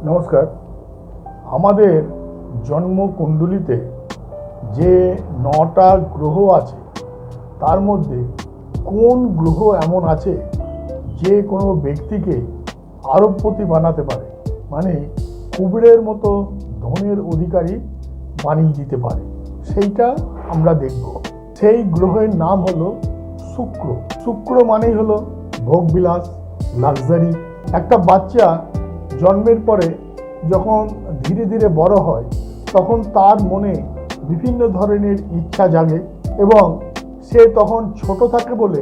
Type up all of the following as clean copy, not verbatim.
নমস্কার। আমাদের জন্মকুণ্ডলিতে যে 9টা গ্রহ আছে তার মধ্যে কোন গ্রহ এমন আছে যে কোনো ব্যক্তিকে আরবপতি বানাতে পারে, মানে কুবেরের মতো ধনের অধিকারী বানিয়ে দিতে পারে, সেইটা আমরা দেখব। সেই গ্রহের নাম হলো শুক্র। শুক্র মানেই হলো ভোগবিলাস, লাক্সারি। একটা বাচ্চা জন্মের পরে যখন ধীরে ধীরে বড় হয় তখন তার মনে বিভিন্ন ধরনের ইচ্ছা জাগে এবং সে তখন ছোট থাকে বলে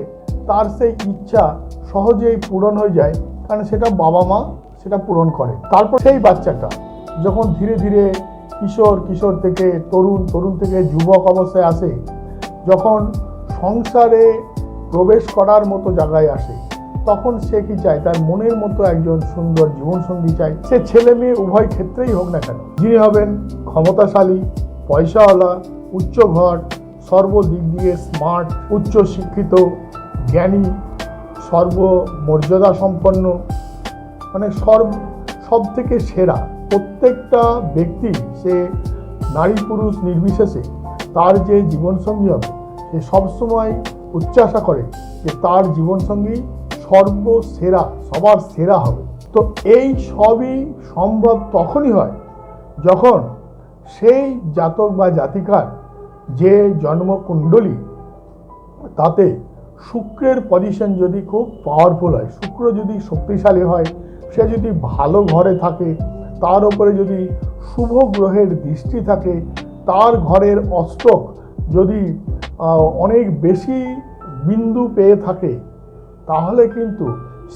তার সেই ইচ্ছা সহজেই পূরণ হয়ে যায়, কারণ সেটা বাবা মা সেটা পূরণ করে। তারপর সেই বাচ্চাটা যখন ধীরে ধীরে কিশোর থেকে তরুণ থেকে যুবক অবস্থায় আসে, যখন সংসারে প্রবেশ করার মতো জায়গায় আসে, তখন সে কি চায়, তার মনের মতো একজন সুন্দর জীবনসঙ্গী চায়। সে ছেলে মেয়ে উভয় ক্ষেত্রেই হোক না কেন, যিনি হবেন ক্ষমতাশালী, পয়সাওয়ালা, উচ্চ ঘর, সর্বদিক দিয়ে স্মার্ট, উচ্চ শিক্ষিত, জ্ঞানী, সর্বমর্যাদা সম্পন্ন, মানে সব থেকে সেরা। প্রত্যেকটা ব্যক্তি, সে নারী পুরুষ নির্বিশেষে, তার যে জীবনসঙ্গী হবে সে সবসময় উচ্চাশা করে যে তার জীবনসঙ্গী সর্বসেরা, সবার সেরা হবে। তো এই সবই সম্ভব তখনই হয় যখন সেই জাতক বা জাতিকার যে জন্মকুণ্ডলী, তাতে শুক্রের পজিশন যদি খুব পাওয়ারফুল হয়, শুক্র যদি শক্তিশালী হয়, সে যদি ভালো ঘরে থাকে, তার উপরে যদি শুভ গ্রহের দৃষ্টি থাকে, তার ঘরের অষ্টক যদি অনেক বেশি বিন্দু পেয়ে থাকে, তাহলে কিন্তু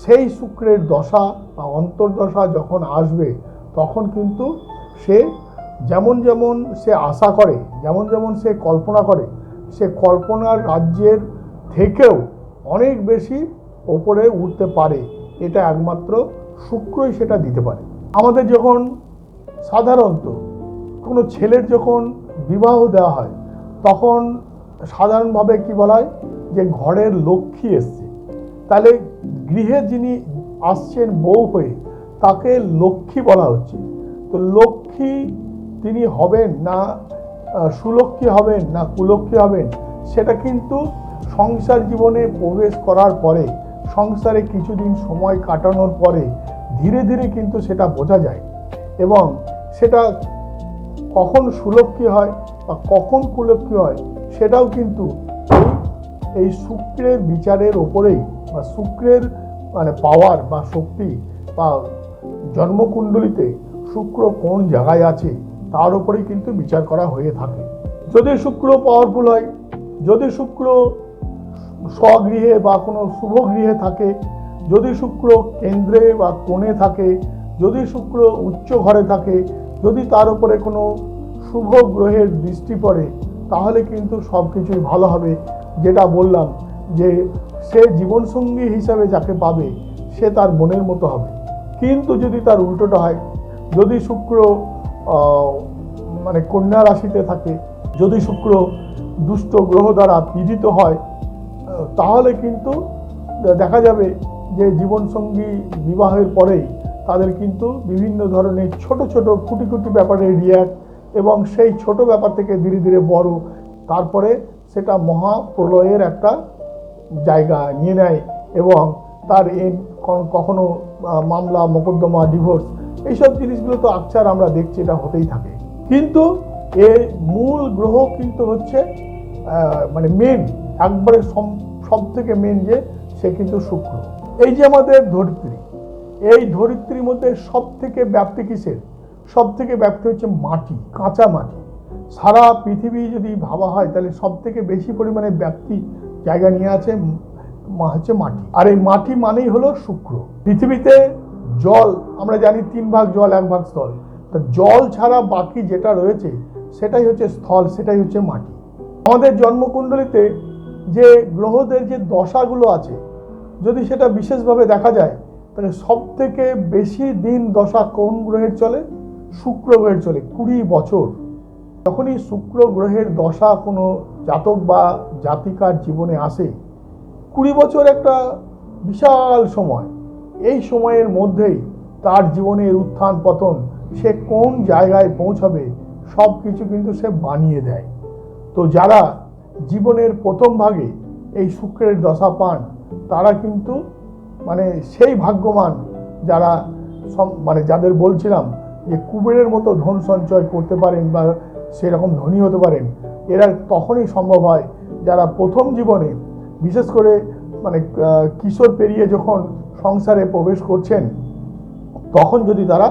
সেই শুক্রের দশা বা অন্তর্দশা যখন আসবে তখন কিন্তু সে যেমন সে আশা করে, যেমন সে কল্পনা করে, সে কল্পনার রাজ্যের থেকেও অনেক বেশি ওপরে উঠতে পারে। এটা একমাত্র শুক্রই সেটা দিতে পারে। আমাদের যখন সাধারণত কোনো ছেলের যখন বিবাহ দেওয়া হয় তখন সাধারণভাবে কি বলা হয় যে ঘরের লক্ষ্মী এসছে। তাহলে গৃহে যিনি আসছেন বউ হয়ে, তাকে লক্ষ্মী বলা হচ্ছে। তো লক্ষ্মী তিনি হবেন না সুলক্ষ্মী হবেন না কুলক্ষ্মী হবেন, সেটা কিন্তু সংসার জীবনে প্রবেশ করার পরে, সংসারে কিছুদিন সময় কাটানোর পরে ধীরে ধীরে কিন্তু সেটা বোঝা যায়। এবং সেটা কখন সুলক্ষ্মী হয় বা কখন কুলক্ষ্মী হয় সেটাও কিন্তু এই শুক্রের বিচারের ওপরেই, বা শুক্রের মানে পাওয়ার বা শক্তি, বা জন্মকুণ্ডলিতে শুক্র কোন জায়গায় আছে তার উপরেই কিন্তু বিচার করা হয়ে থাকে। যদি শুক্র পাওয়ারফুল হয়, যদি শুক্র স্বগৃহে বা কোনো শুভ গৃহে থাকে, যদি শুক্র কেন্দ্রে বা কোণে থাকে, যদি শুক্র উচ্চ ঘরে থাকে, যদি তার উপরে কোনো শুভ গ্রহের দৃষ্টি পড়ে, তাহলে কিন্তু সব কিছুই ভালো হবে। যেটা বললাম যে সে জীবনসঙ্গী হিসাবে যাকে পাবে সে তার মনের মতো হবে। কিন্তু যদি তার উল্টোটা হয়, যদি শুক্র মানে কন্যা রাশিতে থাকে, যদি শুক্র দুষ্ট গ্রহ দ্বারা পীড়িত হয়, তাহলে কিন্তু দেখা যাবে যে জীবনসঙ্গী বিবাহের পরেই তাদের কিন্তু বিভিন্ন ধরনের ছোট খুঁটি ব্যাপারে রিয়াক্ট, এবং সেই ছোট ব্যাপার থেকে ধীরে ধীরে বড়, তারপরে সেটা মহাপ্রলয়ের একটা জায়গা নিয়ে নেয় এবং তার কখনো মামলা, মোকদ্দমা, ডিভোর্স, এইসব জিনিসগুলো তো আকছার আমরা দেখছি, এটা হতেই থাকে। কিন্তু এর মূল গ্রহ কিন্তু হচ্ছে মানে মেন, একবারে সব থেকে মেন যে সে কিন্তু শুক্র। এই যে আমাদের ধরিত্রী, এই ধরিত্রীর মধ্যে সব থেকে ব্যাপ্তি কিসের? সব থেকে ব্যাপ্তি হচ্ছে মাটি, কাঁচা মাটি। সারা পৃথিবী যদি ভাবা হয় তাহলে সব থেকে বেশি পরিমাণে ব্যাপ্তি জায়গা নিয়ে আছে হচ্ছে মাটি। আর এই মাটি মানেই হলো শুক্র। পৃথিবীতে জল আমরা জানি 3 ভাগ জল 1 ভাগ স্থল। তা জল ছাড়া বাকি যেটা রয়েছে সেটাই হচ্ছে স্থল, সেটাই হচ্ছে মাটি। আমাদের জন্মকুণ্ডলিতে যে গ্রহদের যে দশাগুলো আছে, যদি সেটা বিশেষভাবে দেখা যায়, তাহলে সব থেকে বেশি দিন দশা কোন গ্রহের চলে? শুক্র গ্রহের চলে, 20 বছর। যখনই শুক্র গ্রহের দশা কোনো জাতক বা জাতিকার জীবনে আসে, 20 বছর একটা বিশাল সময়। এই সময়ের মধ্যেই তার জীবনের উত্থান পতন, সে কোন জায়গায় পৌঁছাবে, সব কিছু কিন্তু সে বানিয়ে দেয়। তো যারা জীবনের প্রথম ভাগে এই শুক্রের দশা পান, তারা কিন্তু মানে সেই ভাগ্যবান যারা মানে যাদের বলছিলাম যে কুবেরের মতো ধন সঞ্চয় করতে পারেন বা সেরকম ধনী হতে পারেন, এরা তখনই সম্ভব হয় যারা প্রথম জীবনে, বিশেষ করে মানে কিশোর পেরিয়ে যখন সংসারে প্রবেশ করছেন, তখন যদি তারা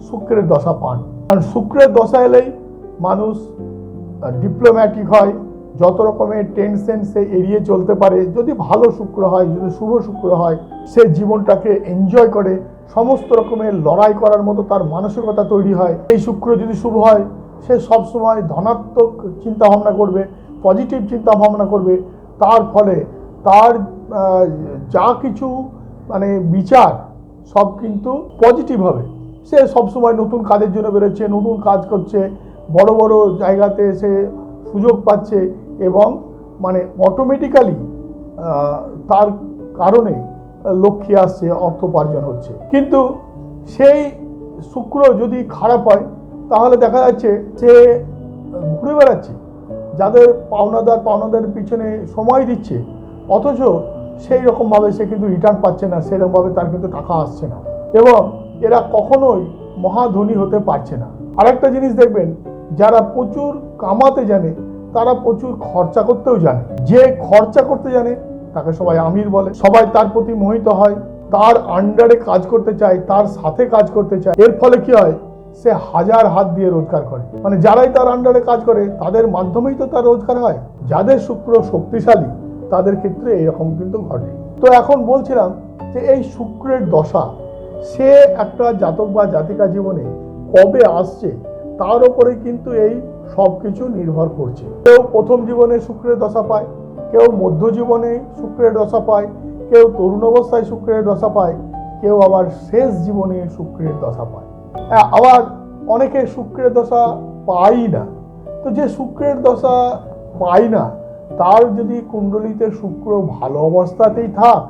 শুক্রের দশা পান। কারণ শুক্রের দশা এলেই মানুষ ডিপ্লোম্যাটিক হয়, যত রকমের টেনশন সে এড়িয়ে চলতে পারে। যদি ভালো শুক্র হয়, যদি শুভ শুক্র হয়, সে জীবনটাকে এনজয় করে, সমস্ত রকমের লড়াই করার মতো তার মানসিকতা তৈরি হয়। এই শুক্র যদি শুভ হয়, সে সবসময় ধনাত্মক চিন্তা ভাবনা করবে, পজিটিভ চিন্তা ভাবনা করবে। তার ফলে তার যা কিছু মানে বিচার সব কিন্তু পজিটিভ হবে। সে সবসময় নতুন কাজের জন্য বেরোচ্ছে, নতুন কাজ করছে, বড় বড় জায়গাতে সে সুযোগ পাচ্ছে এবং মানে অটোমেটিক্যালি তার কারণে লক্ষ্যে আসছে, অর্থ উপার্জন হচ্ছে। কিন্তু সেই শুক্র যদি খারাপ হয়, তাহলে দেখা যাচ্ছে সে ঘুরে বেড়াচ্ছে, যাদের পাওনাদারের পিছনে সময় দিচ্ছে, অথচ সেই রকমভাবে সে কিন্তু রিটার্ন পাচ্ছে না, সেরকমভাবে তার কিন্তু টাকা আসছে না, এবং এরা কখনোই মহাধনী হতে পারছে না। আরেকটা জিনিস দেখবেন, যারা প্রচুর কামাতে জানে তারা প্রচুর খরচা করতেও জানে। যে খরচা করতে জানে তাকে সবাই আমির বলে, সবাই তার প্রতি মোহিত হয়, তার আন্ডারে কাজ করতে চায়, তার সাথে কাজ করতে চায়। এর ফলে কি হয়, সে হাজার হাত দিয়ে রোজগার করে, মানে যারাই তার আন্ডারে কাজ করে তাদের মাধ্যমেই তো তার রোজগার হয়। যাদের শুক্র শক্তিশালী তাদের ক্ষেত্রে এরকম কিন্তু ঘটে। তো এখন বলছিলাম যে এই শুক্রের দশা সে একটা জাতক বা জাতিকা জীবনে কবে আসছে তার উপরে কিন্তু এই সব কিছু নির্ভর করছে। কেউ প্রথম জীবনে শুক্রের দশা পায়, কেউ মধ্য জীবনে শুক্রের দশা পায়, কেউ তরুণ অবস্থায় শুক্রের দশা পায়, কেউ আবার শেষ জীবনে শুক্রের দশা পায়, আবার অনেকে শুক্রের দশা পায় না। তো যে শুক্রের দশা পায় না, তার যদি কুণ্ডলিতে শুক্র ভালো অবস্থাতেই থাক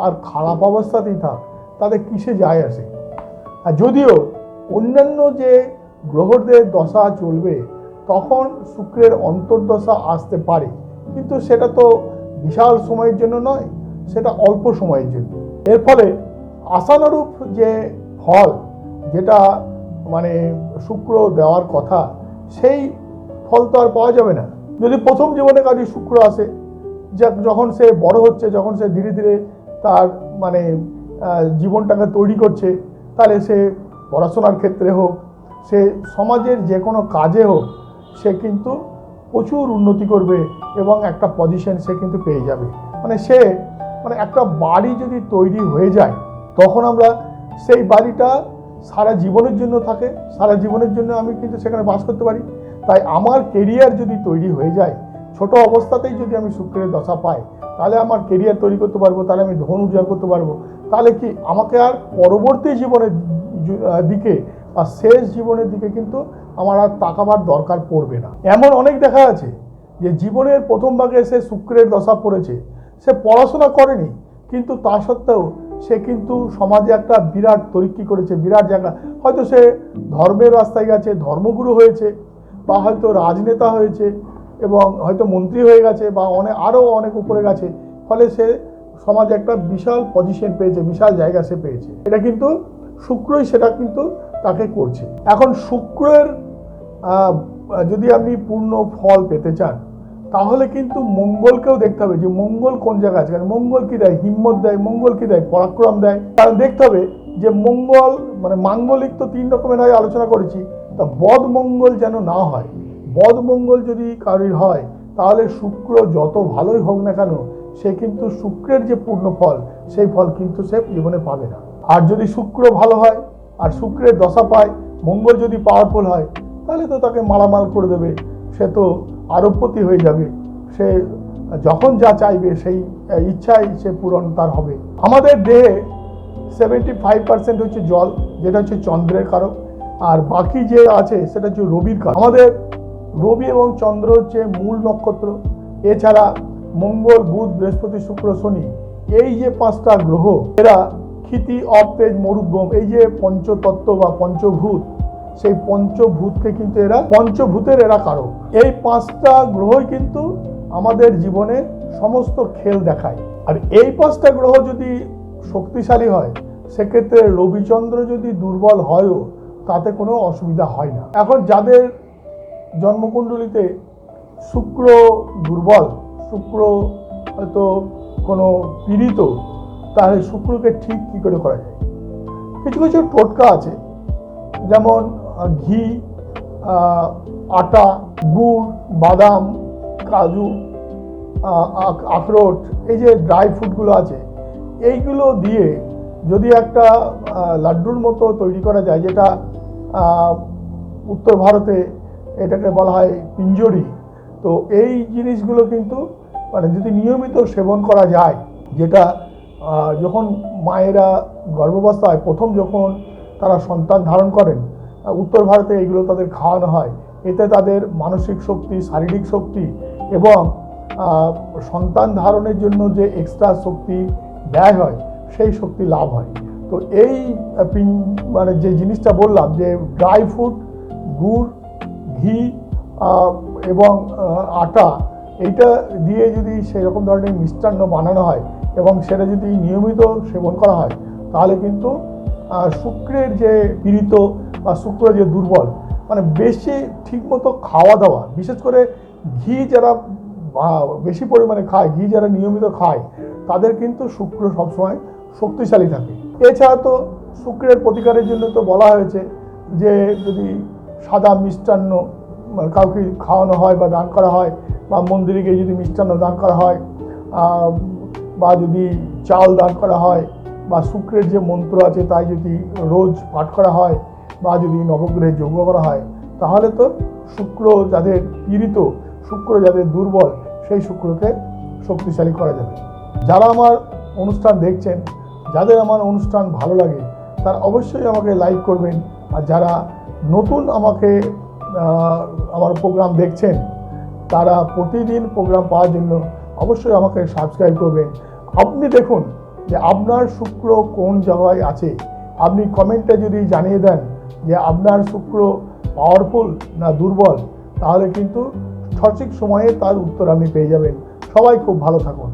আর খারাপ অবস্থাতেই থাক, তাদের কিসে যায় আসে। আর যদিও অন্যান্য যে গ্রহদের দশা চলবে, তখন শুক্রের অন্তর্দশা আসতে পারে, কিন্তু সেটা তো বিশাল সময়ের জন্য নয়, সেটা অল্প সময়ের জন্য। এর ফলে আশানুরূপ যে ফল, যেটা মানে শুক্র দেওয়ার কথা, সেই ফল তো আর পাওয়া যাবে না। যদি প্রথম জীবনে কাজে শুক্র আসে, যখন সে বড় হচ্ছে, যখন সে ধীরে ধীরে তার মানে জীবনটাকে তৈরি করছে, তাহলে সে পড়াশোনার ক্ষেত্রে হোক, সে সমাজের যে কোনো কাজে হোক, সে কিন্তু প্রচুর উন্নতি করবে এবং একটা পজিশন সে কিন্তু পেয়ে যাবে। মানে সে মানে একটা বাড়ি যদি তৈরি হয়ে যায়, তখন আমরা সেই বাড়িটা সারা জীবনের জন্য থাকে, সারা জীবনের জন্য আমি কিন্তু সেখানে বাস করতে পারি। তাই আমার কেরিয়ার যদি তৈরি হয়ে যায়, ছোট অবস্থাতেই যদি আমি শুক্রের দশা পাই, তাহলে আমার কেরিয়ার তৈরি করতে পারবো, তাহলে আমি ধন উজাড় করতে পারবো। তাহলে কি আমাকে আর পরবর্তী জীবনের দিকে বা শেষ জীবনের দিকে কিন্তু আমার আর তাকাবার দরকার পড়বে না। এমন অনেক দেখা আছে যে জীবনের প্রথম ভাগে সে শুক্রের দশা পড়েছে, সে পড়াশোনা করেনি, কিন্তু তা সত্ত্বেও সে কিন্তু সমাজে একটা বিরাট তরিক্কি করেছে, বিরাট জায়গা। হয়তো সে ধর্মের রাস্তায় গেছে, ধর্মগুরু হয়েছে, বা হয়তো রাজনেতা হয়েছে, এবং হয়তো মন্ত্রী হয়ে গেছে, বা আরও অনেক উপরে গেছে। ফলে সে সমাজে একটা বিশাল পজিশন পেয়েছে, বিশাল জায়গা সে পেয়েছে। এটা কিন্তু শুক্রই সেটা কিন্তু তাকে করছে। এখন শুক্রের যদি আপনি পূর্ণ ফল পেতে চান, তাহলে কিন্তু মঙ্গলকেও দেখতে হবে যে মঙ্গল কোন জায়গায় আছে। কারণ মঙ্গল কি দেয়? হিম্মত দেয়। মঙ্গল কি দেয়? পরাক্রম দেয়। কারণ দেখতে হবে যে মঙ্গল মানে মাঙ্গলিক তো 3 রকমের হয়, আলোচনা করেছি। তা বদ মঙ্গল যেন না হয়। বদ মঙ্গল যদি কারোর হয়, তাহলে শুক্র যত ভালোই হোক না কেন, সে কিন্তু শুক্রের যে পূর্ণ ফল, সেই ফল কিন্তু সে জীবনে পাবে না। আর যদি শুক্র ভালো হয় আর শুক্রের দশা পায়, মঙ্গল যদি পাওয়ারফুল হয়, তাহলে তো তাকে মালামাল করে দেবে, সে তো আরবপতি হয়ে যাবে। সে যখন যা চাইবে সেই ইচ্ছাই সে পূরণ তার হবে। আমাদের দেহে 75% হচ্ছে জল, যেটা হচ্ছে চন্দ্রের কারক, আর বাকি যে আছে সেটা হচ্ছে রবির কারক। আমাদের রবি এবং চন্দ্র হচ্ছে মূল নক্ষত্র। এছাড়া মঙ্গল, বুধ, বৃহস্পতি, শুক্র, শনি, এই যে 5টা গ্রহ, এরা ক্ষিতি অপ তেজ মরুদ্গম, এই যে পঞ্চতত্ত্ব বা পঞ্চভূত, সেই পঞ্চভূতকে কিন্তু এরা পঞ্চভূতের এরা কারক। এই 5টা গ্রহই কিন্তু আমাদের জীবনে সমস্ত খেল দেখায়। আর এই 5টা গ্রহ যদি শক্তিশালী হয়, সেক্ষেত্রে রবিচন্দ্র যদি দুর্বল হয়ও তাতে কোনো অসুবিধা হয় না। এখন যাদের জন্মকুণ্ডলিতে শুক্র দুর্বল, শুক্র হয়তো কোনো পীড়িত, তাহলে শুক্রকে ঠিক কী করে করা যায়? কিছু কিছু টোটকা আছে, যেমন ঘি, আটা, গুড়, বাদাম, কাজু, আখরোট, এই যে ড্রাই ফ্রুটগুলো আছে, এইগুলো দিয়ে যদি একটা লাড্ডুর মতো তৈরি করা যায়, যেটা উত্তর ভারতে এটাকে বলা হয় পিঞ্জরি। তো এই জিনিসগুলো কিন্তু মানে যদি নিয়মিত সেবন করা যায়, যেটা যখন মায়েরা গর্ভাবস্থায় প্রথম যখন তারা সন্তান ধারণ করেন, উত্তর ভারতে এইগুলো তাদের খাওয়ানো হয়। এতে তাদের মানসিক শক্তি, শারীরিক শক্তি এবং সন্তান ধারণের জন্য যে এক্সট্রা শক্তি ব্যয় হয়, সেই শক্তি লাভ হয়। তো এই মানে যে জিনিসটা বললাম, যে ড্রাই ফ্রুট, গুড়, ঘি এবং আটা, এইটা দিয়ে যদি সেই রকম ধরনের মিষ্টান্ন বানানো হয় এবং সেটা যদি নিয়মিত সেবন করা হয়, তাহলে কিন্তু শুক্রের যে পীড়িত বা শুক্র যে দুর্বল, মানে বেশি ঠিকমতো খাওয়া দাওয়া, বিশেষ করে ঘি যারা বেশি পরিমাণে খায়, ঘি যারা নিয়মিত খায়, তাদের কিন্তু শুক্র সবসময় শক্তিশালী থাকে। এছাড়া তো শুক্রের প্রতিকারের জন্য তো বলা হয়েছে যে যদি সাদা মিষ্টান্ন কাউকে খাওয়ানো হয় বা দান করা হয়, বা মন্দিরে গিয়ে যদি মিষ্টান্ন দান করা হয়, বা যদি চাল দান করা হয়, বা শুক্রের যে মন্ত্র আছে তাই যদি রোজ পাঠ করা হয়, বা যদি নবগ্রহে যজ্ঞ করা হয়, তাহলে তো শুক্র যাদের পীড়িত, শুক্র যাদের দুর্বল, সেই শুক্রকে শক্তিশালী করা যাবে। যারা আমার অনুষ্ঠান দেখছেন, যাদের আমার অনুষ্ঠান ভালো লাগে, তারা অবশ্যই আমাকে লাইক করবেন। আর যারা নতুন আমাকে আমার প্রোগ্রাম দেখছেন, তারা প্রতিদিন প্রোগ্রাম পাওয়ার জন্য অবশ্যই আমাকে সাবস্ক্রাইব করবেন। আপনি দেখুন যে আপনার শুক্র কোন জায়গায় আছে। আপনি কমেন্টে যদি জানিয়ে দেন যে আপনার শুক্র পাওয়ারফুল না দুর্বল, তাহলে কিন্তু সঠিক সময়ে তার উত্তর আপনি পেয়ে যাবেন। সবাই খুব ভালো থাকুন।